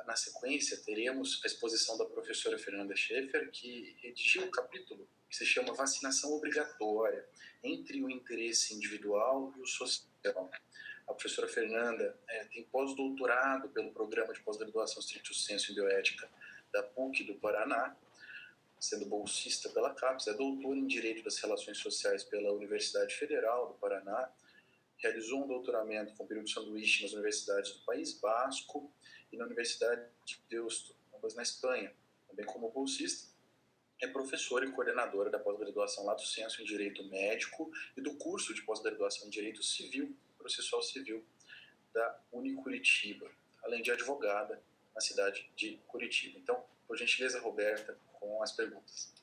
Na sequência, teremos a exposição da professora Fernanda Schaeffer, que redigiu um capítulo que se chama Vacinação Obrigatória entre o interesse individual e o social. A professora Fernanda tem pós-doutorado pelo Programa de Pós-Graduação Stricto Sensu em Bioética da PUC do Paraná, sendo bolsista pela CAPES, é doutora em Direito das Relações Sociais pela Universidade Federal do Paraná, realizou um doutoramento com período sanduíche nas universidades do País Basco e na Universidade de Deusto, ambas na Espanha. Também como bolsista, é professora e coordenadora da pós-graduação Lato Sensu em Direito Médico e do curso de pós-graduação em Direito Civil, Processual Civil, da Unicuritiba, além de advogada na cidade de Curitiba. Então, por gentileza, Roberta, com as perguntas.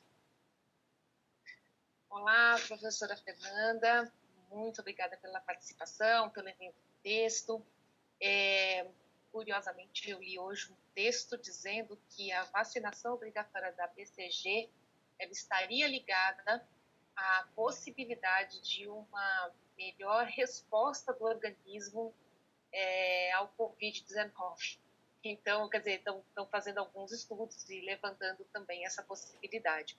Olá, professora Fernanda, muito obrigada pela participação, pelo evento do texto. Curiosamente, eu li hoje um texto dizendo que a vacinação obrigatória da BCG ela estaria ligada à possibilidade de uma melhor resposta do organismo ao Covid-19. Então, quer dizer, estão fazendo alguns estudos e levantando também essa possibilidade.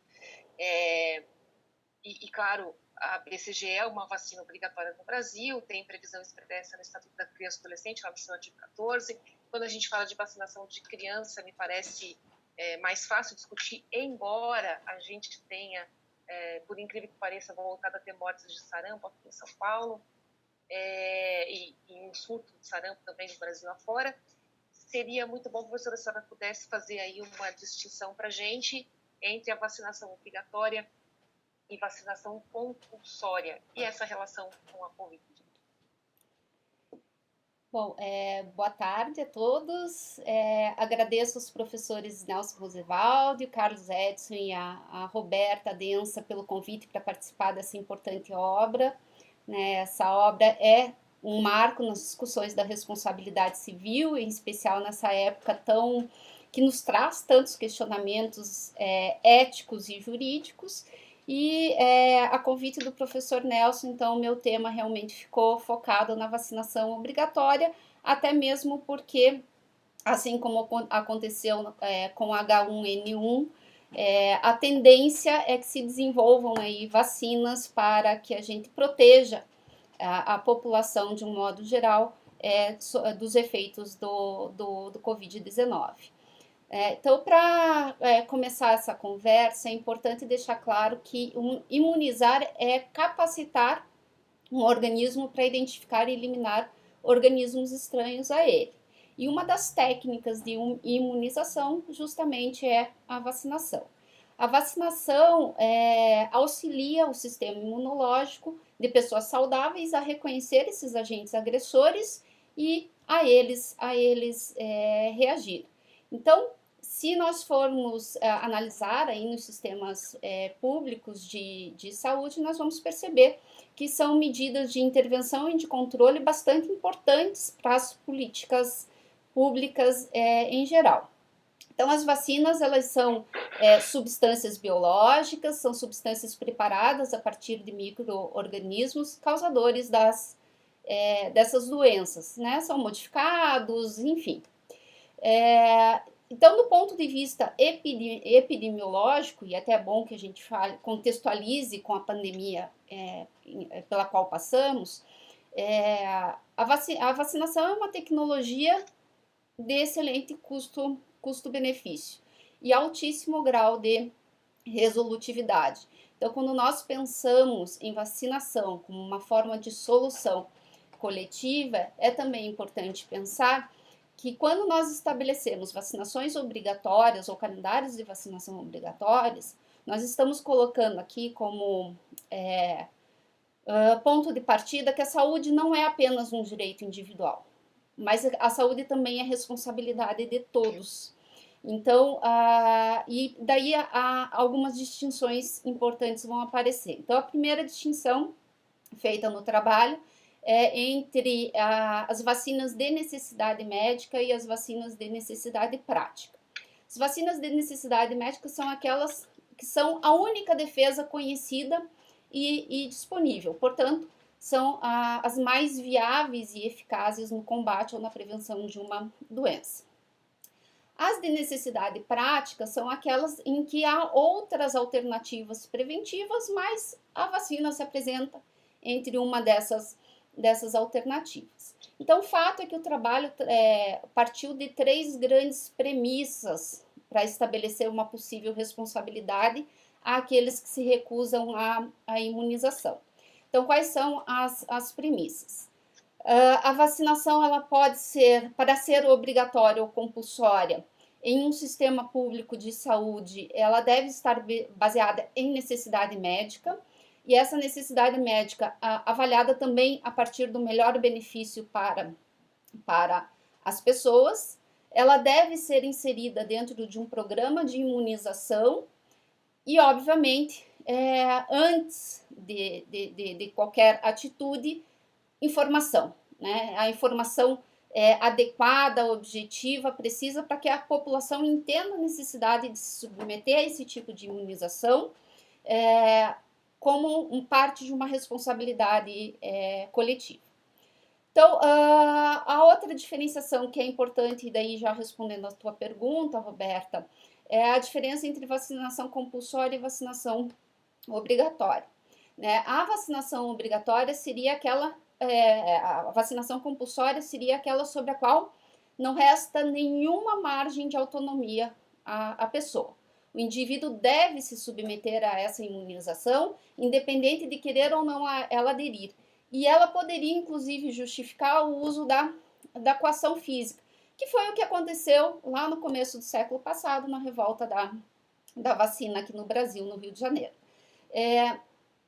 E, claro, a BCG é uma vacina obrigatória no Brasil, tem previsão expressa no Estatuto da Criança e Adolescente, lá no seu artigo 14. Quando a gente fala de vacinação de criança, me parece mais fácil discutir, embora a gente tenha, por incrível que pareça, voltado a ter mortes de sarampo aqui em São Paulo, e um surto de sarampo também no Brasil afora. Seria muito bom, professora, se a senhora pudesse fazer aí uma distinção para a gente entre a vacinação obrigatória e vacinação compulsória e essa relação com a Covid. Bom, boa tarde a todos. Agradeço aos professores Nelson Roosevelt, Carlos Edson e a Roberta Densa pelo convite para participar dessa importante obra. Essa obra é um marco nas discussões da responsabilidade civil, em especial nessa época que nos traz tantos questionamentos éticos e jurídicos. E a convite do professor Nelson, então, o meu tema realmente ficou focado na vacinação obrigatória, até mesmo porque, assim como aconteceu com H1N1, a tendência é que se desenvolvam aí vacinas para que a gente proteja a população, de um modo geral, dos efeitos do Covid-19. Então, para começar essa conversa, é importante deixar claro que imunizar é capacitar um organismo para identificar e eliminar organismos estranhos a ele. E uma das técnicas de imunização justamente é a vacinação. A vacinação auxilia o sistema imunológico de pessoas saudáveis a reconhecer esses agentes agressores e a eles reagir. Então, se nós formos analisar aí nos sistemas públicos de saúde, nós vamos perceber que são medidas de intervenção e de controle bastante importantes para as políticas públicas em geral. Então, as vacinas, elas são substâncias biológicas, são substâncias preparadas a partir de micro-organismos causadores dessas doenças, né? São modificados, enfim. Então, do ponto de vista epidemiológico, e até é bom que a gente contextualize com a pandemia pela qual passamos, a vacinação é uma tecnologia de excelente custo-benefício e altíssimo grau de resolutividade. Então, quando nós pensamos em vacinação como uma forma de solução coletiva, é também importante pensar que quando nós estabelecemos vacinações obrigatórias ou calendários de vacinação obrigatórios, nós estamos colocando aqui como ponto de partida que a saúde não é apenas um direito individual, mas a saúde também é responsabilidade de todos. Então, e daí algumas distinções importantes vão aparecer. Então, a primeira distinção feita no trabalho entre as vacinas de necessidade médica e as vacinas de necessidade prática. As vacinas de necessidade médica são aquelas que são a única defesa conhecida e disponível, portanto, são as mais viáveis e eficazes no combate ou na prevenção de uma doença. As de necessidade prática são aquelas em que há outras alternativas preventivas, mas a vacina se apresenta entre uma dessas alternativas. Então, o fato é que o trabalho partiu de 3 grandes premissas para estabelecer uma possível responsabilidade àqueles que se recusam à imunização. Então, quais são as premissas? A vacinação ela pode ser, para ser obrigatória ou compulsória, em um sistema público de saúde, ela deve estar baseada em necessidade médica, e essa necessidade médica avaliada também a partir do melhor benefício para as pessoas. Ela deve ser inserida dentro de um programa de imunização e, obviamente, antes de qualquer atitude, informação, né? A informação adequada, objetiva, precisa para que a população entenda a necessidade de se submeter a esse tipo de imunização como parte de uma responsabilidade coletiva. Então, a outra diferenciação que é importante, e daí já respondendo a tua pergunta, Roberta, é a diferença entre vacinação compulsória e vacinação obrigatória. Né? A vacinação obrigatória seria aquela, a vacinação compulsória seria aquela sobre a qual não resta nenhuma margem de autonomia à pessoa. O indivíduo deve se submeter a essa imunização, independente de querer ou não ela aderir. E ela poderia, inclusive, justificar o uso da coação física, que foi o que aconteceu lá no começo do século passado, na revolta da vacina aqui no Brasil, no Rio de Janeiro.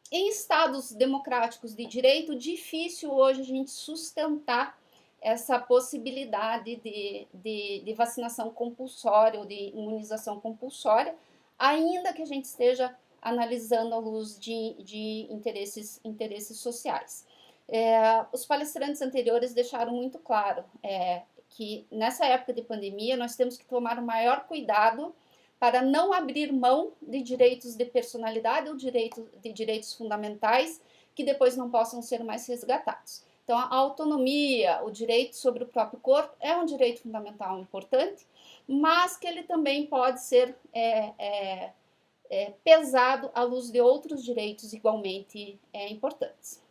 Em estados democráticos de direito, difícil hoje a gente sustentar essa possibilidade de vacinação compulsória ou de imunização compulsória, ainda que a gente esteja analisando à luz de interesses sociais. Os palestrantes anteriores deixaram muito claro que nessa época de pandemia nós temos que tomar o maior cuidado para não abrir mão de direitos de personalidade ou de direitos fundamentais que depois não possam ser mais resgatados. Então, a autonomia, o direito sobre o próprio corpo é um direito fundamental importante, mas que ele também pode ser pesado à luz de outros direitos igualmente importantes.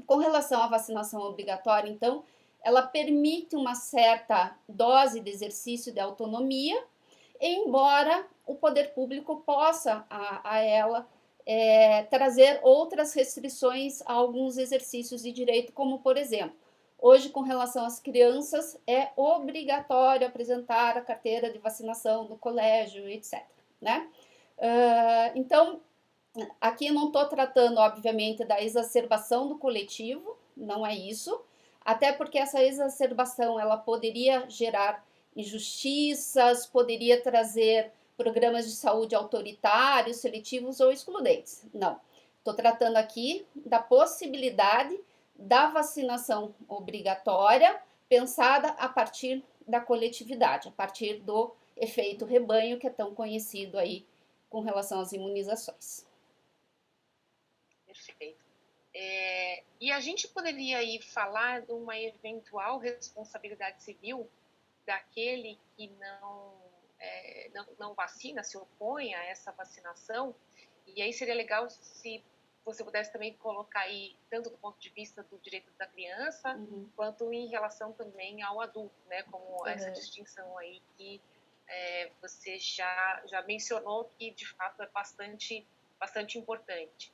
Com relação à vacinação obrigatória, então, ela permite uma certa dose de exercício de autonomia, embora o poder público possa a ela trazer outras restrições a alguns exercícios de direito, como, por exemplo, hoje, com relação às crianças, é obrigatório apresentar a carteira de vacinação no colégio, etc. Né? Então, aqui não estou tratando, obviamente, da exacerbação do coletivo, não é isso, até porque essa exacerbação ela poderia gerar injustiças, poderia trazer programas de saúde autoritários, seletivos ou excludentes. Não, estou tratando aqui da possibilidade da vacinação obrigatória pensada a partir da coletividade, a partir do efeito rebanho que é tão conhecido aí com relação às imunizações. Perfeito. E a gente poderia aí falar de uma eventual responsabilidade civil daquele que não vacina, se opõe a essa vacinação, e aí seria legal se você pudesse também colocar aí, tanto do ponto de vista do direito da criança, quanto em relação também ao adulto, né, como essa distinção aí que você já mencionou, que de fato é bastante importante.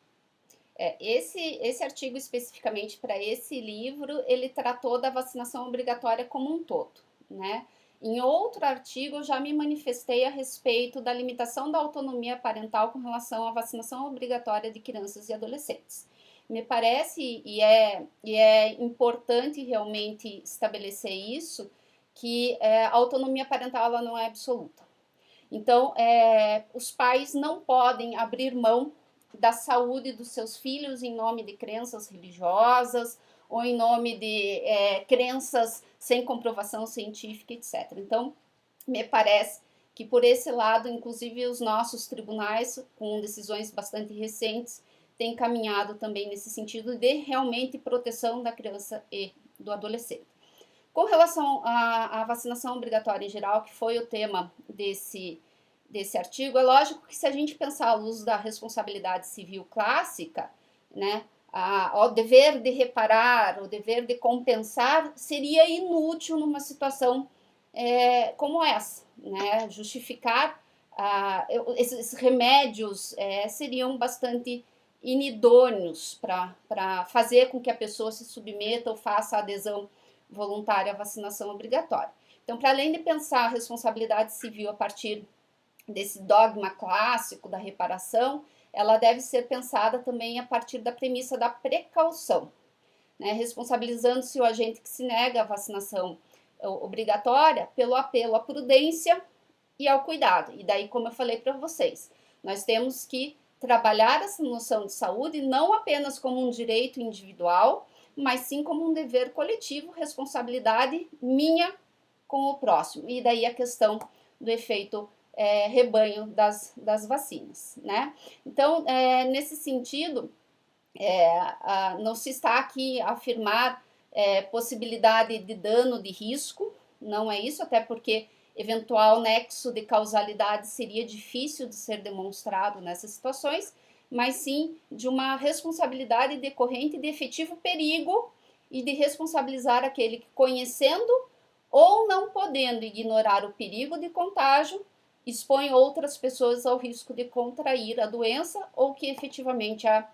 Esse artigo especificamente para esse livro, ele tratou da vacinação obrigatória como um todo, né? Em outro artigo, eu já me manifestei a respeito da limitação da autonomia parental com relação à vacinação obrigatória de crianças e adolescentes. Me parece, e é importante realmente estabelecer isso, que a autonomia parental ela não é absoluta. Então, os pais não podem abrir mão da saúde dos seus filhos em nome de crenças religiosas ou em nome de crenças sem comprovação científica, etc. Então, me parece que por esse lado, inclusive os nossos tribunais, com decisões bastante recentes, têm caminhado também nesse sentido de realmente proteção da criança e do adolescente. Com relação à vacinação obrigatória em geral, que foi o tema desse artigo, é lógico que se a gente pensar à luz da responsabilidade civil clássica, né, o dever de reparar, o dever de compensar seria inútil numa situação como essa, né? Justificar esses remédios seriam bastante inidôneos para fazer com que a pessoa se submeta ou faça a adesão voluntária à vacinação obrigatória. Então, para além de pensar a responsabilidade civil a partir desse dogma clássico da reparação, ela deve ser pensada também a partir da premissa da precaução, né? Responsabilizando-se o agente que se nega à vacinação obrigatória pelo apelo à prudência e ao cuidado. E daí, como eu falei para vocês, nós temos que trabalhar essa noção de saúde não apenas como um direito individual, mas sim como um dever coletivo, responsabilidade minha com o próximo. E daí a questão do efeito rebanho das vacinas, né? Então, nesse sentido, não se está aqui a afirmar possibilidade de dano de risco, não é isso, até porque eventual nexo de causalidade seria difícil de ser demonstrado nessas situações, mas sim de uma responsabilidade decorrente de efetivo perigo e de responsabilizar aquele que, conhecendo ou não podendo ignorar o perigo de contágio, expõe outras pessoas ao risco de contrair a doença ou que efetivamente a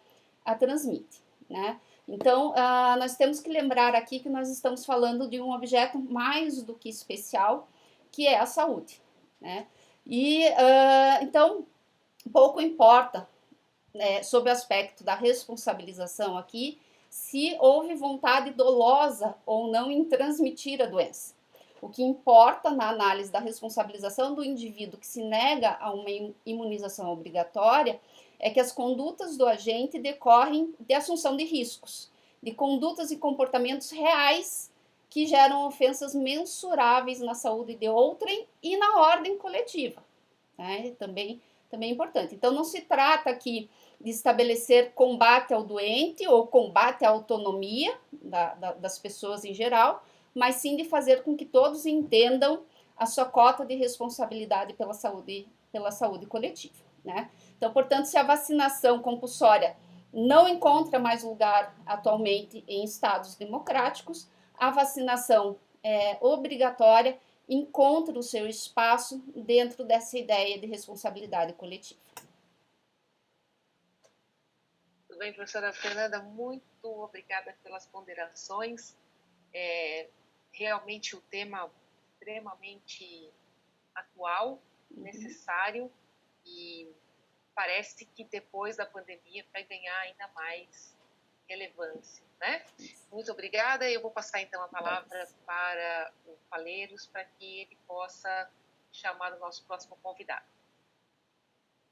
transmite, né? Então, nós temos que lembrar aqui que nós estamos falando de um objeto mais do que especial, que é a saúde, né? E, então, pouco importa, sob o aspecto da responsabilização aqui, se houve vontade dolosa ou não em transmitir a doença. O que importa na análise da responsabilização do indivíduo que se nega a uma imunização obrigatória é que as condutas do agente decorrem de assunção de riscos, de condutas e comportamentos reais que geram ofensas mensuráveis na saúde de outrem e na ordem coletiva, né? Também é importante. Então, não se trata aqui de estabelecer combate ao doente ou combate à autonomia das pessoas em geral, mas sim de fazer com que todos entendam a sua cota de responsabilidade pela saúde coletiva, né? Então, portanto, se a vacinação compulsória não encontra mais lugar atualmente em estados democráticos, a vacinação obrigatória encontra o seu espaço dentro dessa ideia de responsabilidade coletiva. Tudo bem, professora Fernanda, muito obrigada pelas ponderações. Realmente o tema extremamente atual, necessário, e parece que depois da pandemia vai ganhar ainda mais relevância, né? Muito obrigada. Eu vou passar então a palavra para o Faleiros para que ele possa chamar o nosso próximo convidado.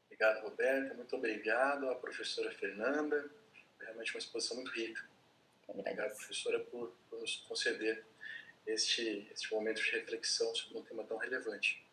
Obrigado, Roberta. Muito obrigado à professora Fernanda. Realmente uma exposição muito rica. Obrigado, professora, por nos conceder este momento de reflexão sobre um tema tão relevante.